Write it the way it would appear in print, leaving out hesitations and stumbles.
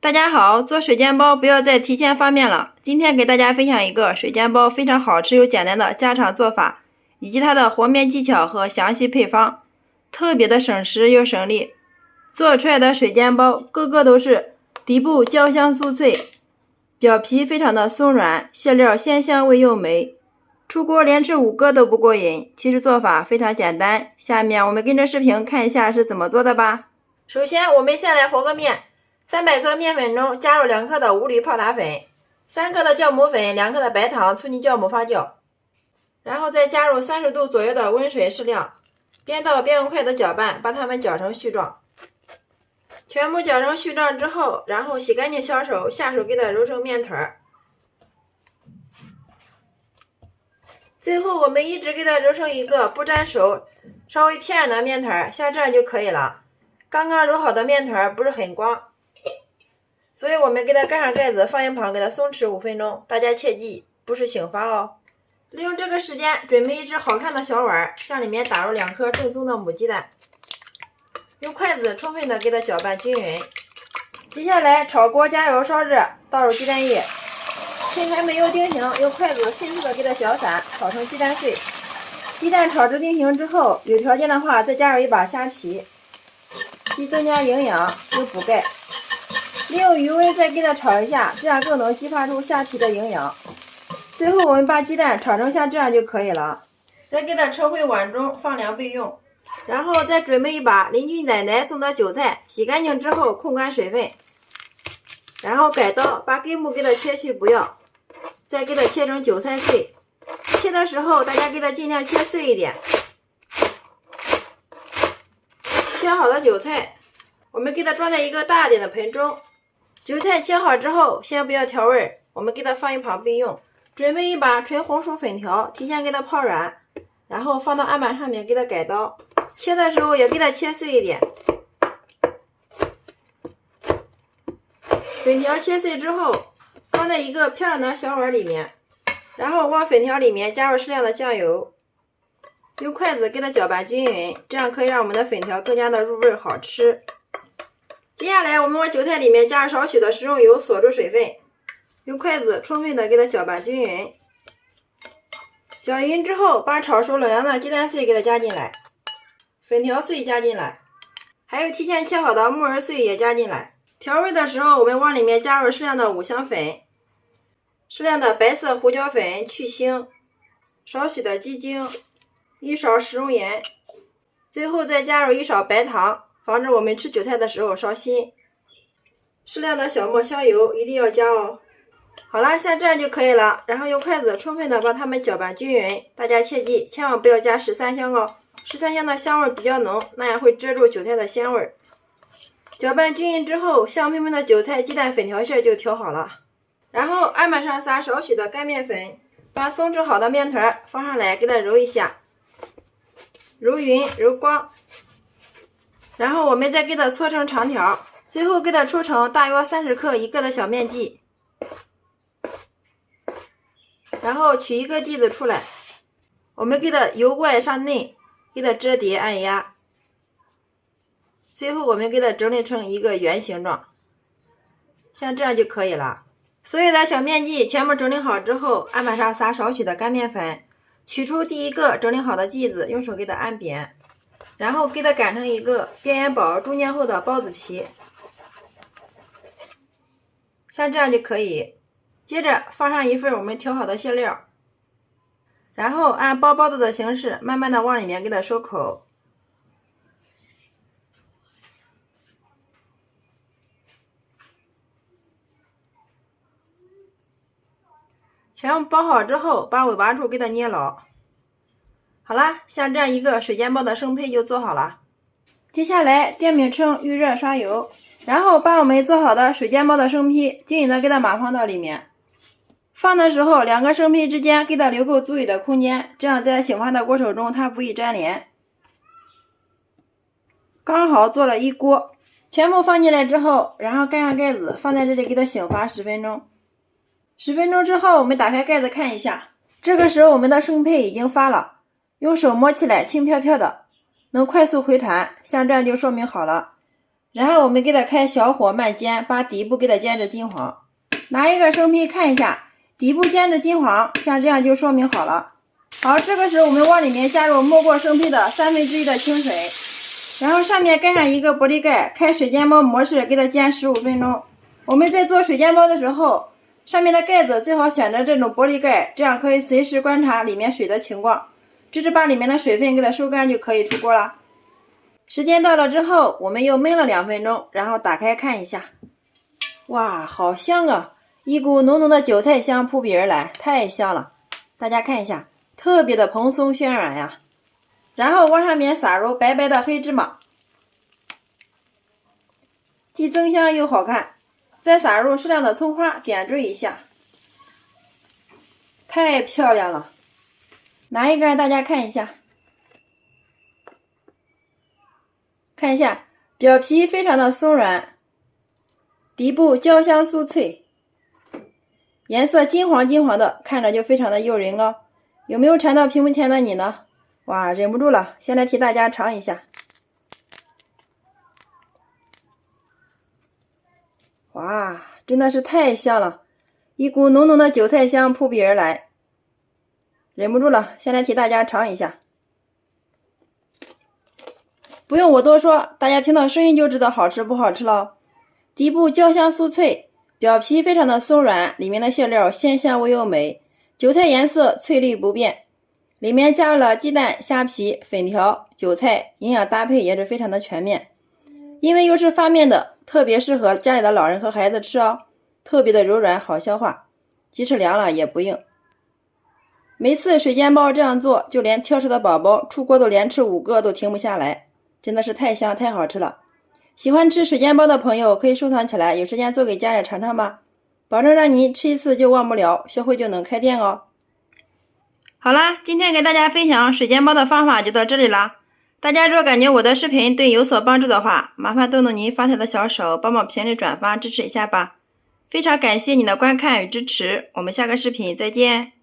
大家好，做水煎包不要再提前发面了。今天给大家分享一个水煎包非常好吃又简单的家常做法，以及它的和面技巧和详细配方，特别的省时又省力。做出来的水煎包个个都是底部焦香酥脆，表皮非常的松软，馅料鲜香味又美。出锅连吃5个都不过瘾。其实做法非常简单，下面我们跟着视频看一下是怎么做的吧。首先我们先来和个面。300克面粉中加入2克的无铝泡打粉，3克的酵母粉，2克的白糖，促进酵母发酵，然后再加入30度左右的温水适量，边倒边用筷子搅拌，把它们搅成絮状。全部搅成絮状之后，然后洗干净小手，下手给它揉成面团儿。最后我们一直给它揉成一个不沾手、稍微偏软的面团，像这样就可以了。刚刚揉好的面团不是很光，所以我们给它盖上盖子，放一旁给它松弛5分钟。大家切记，不是醒发哦。利用这个时间，准备一只好看的小碗，向里面打入2颗正宗的母鸡蛋，用筷子充分的给它搅拌均匀。接下来炒锅加油烧热，倒入鸡蛋液，趁还没有定型，用筷子迅速的给它搅散，炒成鸡蛋碎。鸡蛋炒至定型之后，有条件的话再加入一把虾皮，既增加营养又补钙。利用余温再给它炒一下，这样更能激发出虾皮的营养。最后我们把鸡蛋炒成像这样就可以了，再给它盛回碗中放凉备用。然后再准备一把邻居奶奶送的韭菜，洗干净之后控干水分，然后改刀把根部给它切去不要，再给它切成韭菜碎。切的时候大家给它尽量切碎一点。切好的韭菜我们给它装在一个大点的盆中。韭菜切好之后，先不要调味，我们给它放一旁备用。准备一把纯红薯粉条，提前给它泡软，然后放到案板上面给它改刀。切的时候也给它切碎一点。粉条切碎之后，装在一个漂亮的小碗里面，然后往粉条里面加入适量的酱油，用筷子给它搅拌均匀，这样可以让我们的粉条更加的入味好吃。接下来我们往韭菜里面加入少许的食用油，锁住水分，用筷子充分的给它搅拌均匀。搅匀之后，把炒熟冷凉的鸡蛋碎给它加进来，粉条碎加进来，还有提前切好的木耳碎也加进来。调味的时候，我们往里面加入适量的五香粉，适量的白色胡椒粉去腥，少许的鸡精，1勺食用盐，最后再加入1勺白糖，防止我们吃韭菜的时候烧心。适量的小磨香油一定要加哦。好了，像这样就可以了。然后用筷子充分的把它们搅拌均匀。大家切记，千万不要加13香哦，13香的香味比较浓，那样会遮住韭菜的鲜味。搅拌均匀之后，香喷喷的韭菜鸡蛋粉条馅就调好了。然后案板上撒少许的干面粉，把松弛好的面团放上来，给它揉一下，揉匀揉光。然后我们再给它搓成长条，最后给它搓成大约30克1个的小面剂，然后取一个剂子出来，我们给它由外上内给它折叠按压，最后我们给它整理成一个圆形状，像这样就可以了。所有的小面剂全部整理好之后，案板上撒少许的干面粉，取出第一个整理好的剂子，用手给它按扁，然后给它擀成一个边缘薄中间厚的包子皮，像这样就可以。接着放上一份我们调好的馅料，然后按包包子的形式慢慢的往里面给它收口。全部包好之后，把尾巴处给它捏牢。好了，像这样一个水煎包的生胚就做好了。接下来电饼铛预热刷油，然后把我们做好的水煎包的生坯均匀的给它码放到里面。放的时候2个生坯之间给它留够足够的空间，这样在醒发的过程中它不易粘连。刚好做了1锅，全部放进来之后，然后盖上盖子，放在这里给它醒发10分钟。10分钟之后，我们打开盖子看一下，这个时候我们的生胚已经发了，用手摸起来轻飘飘的，能快速回弹，像这样就说明好了。然后我们给它开小火慢煎，把底部给它煎至金黄。拿一个生坯看一下，底部煎至金黄，像这样就说明好了。好，这个时候我们往里面加入没过生坯的1/3的清水，然后上面盖上一个玻璃盖，开水煎包模式给它煎15分钟。我们在做水煎包的时候，上面的盖子最好选择这种玻璃盖，这样可以随时观察里面水的情况，直至把里面的水分给它收干就可以出锅了。时间到了之后，我们又焖了2分钟，然后打开看一下。哇，好香啊！一股浓浓的韭菜香扑鼻而来，太香了！大家看一下，特别的蓬松暄软呀。然后往上面撒入白白的黑芝麻，既增香又好看。再撒入适量的葱花，点缀一下，太漂亮了！拿一个让大家看一下，看一下，表皮非常的松软，底部焦香酥脆，颜色金黄金黄的，看着就非常的诱人哦。有没有馋到屏幕前的你呢？哇，忍不住了，先来替大家尝一下。哇，真的是太香了，一股浓浓的韭菜香扑鼻而来，忍不住了，先来替大家尝一下。不用我多说，大家听到声音就知道好吃不好吃了。底部焦香酥脆，表皮非常的松软，里面的馅料鲜香味优美，韭菜颜色翠绿不变，里面加入了鸡蛋、虾皮、粉条、韭菜，营养搭配也是非常的全面。因为又是发面的，特别适合家里的老人和孩子吃哦，特别的柔软好消化，即使凉了也不硬。每次水煎包这样做，就连挑食的宝宝出锅都连吃5个都停不下来，真的是太香太好吃了。喜欢吃水煎包的朋友可以收藏起来，有时间做给家人尝尝吧，保证让你吃一次就忘不了，学会就能开店哦。好啦，今天给大家分享水煎包的方法就到这里啦。大家若感觉我的视频对有所帮助的话，麻烦动动您发财的小手，帮忙评论转发支持一下吧。非常感谢你的观看与支持，我们下个视频再见。